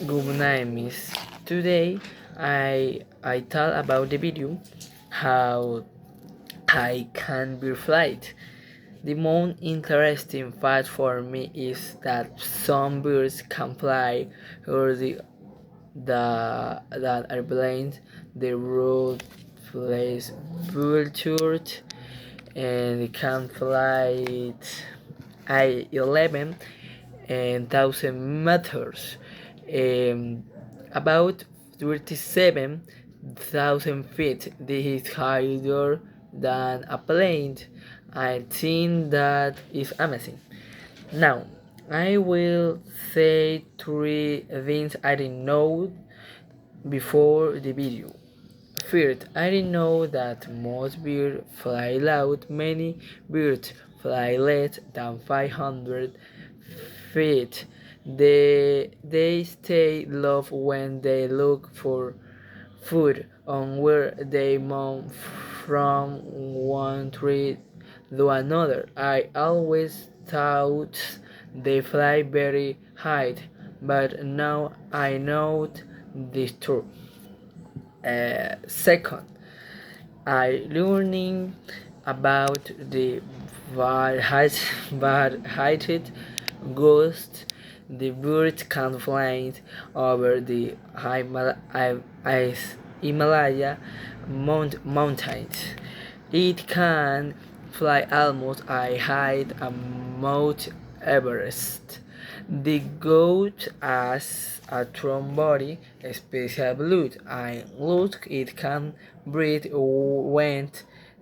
Good night, Miss. Today I thought about the video how I can be flight. The most interesting fact for me is that some birds can fly or that airplanes the road place vultures and they can fly at 11 and 1,000 meters, about 37,000 feet. This is higher than a plane. I think that is amazing. Now, I will say three things I didn't know before the video. First, I didn't know that most birds fly loud. Many birds fly less than 500 feet. They stay low when they look for food on where they move from one tree to another. I always thought they fly very high, but now I know this truth. Second, I learning about the varied ghost. The bird can fly over the Himalaya mountains. It can fly almost as high as Mount Everest. The goat has a strong body, special blood, and look it can breathe when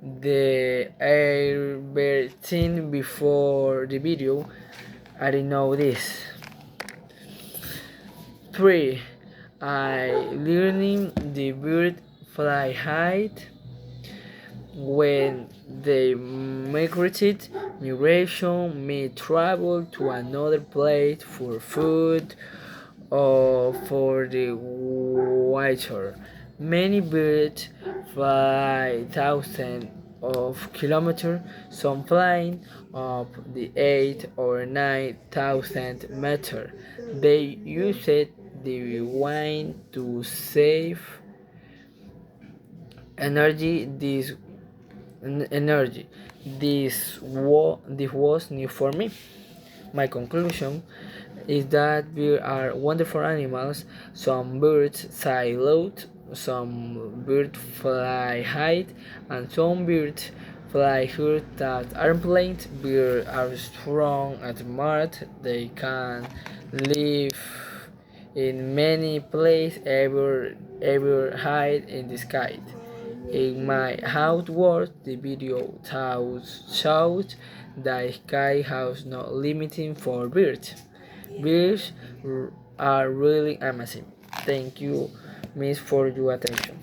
the air seen before the video. I didn't know this. 3. I learning the bird fly high when they migrated. Migration may travel to another place for food or for the water. Many birds fly thousands of kilometers, some flying up the 8 or 9,000 meters. They use the wind to save energy. Energy. This was new for me. My conclusion is that birds are wonderful animals. Some birds fly low, some birds fly high, and some birds fly higher than airplanes. Birds are strong and smart. They can live in many places ever high in the sky. In my house world, the video showed that sky has no limiting for birds. Birds are really amazing. Thank you, Miss, for your attention.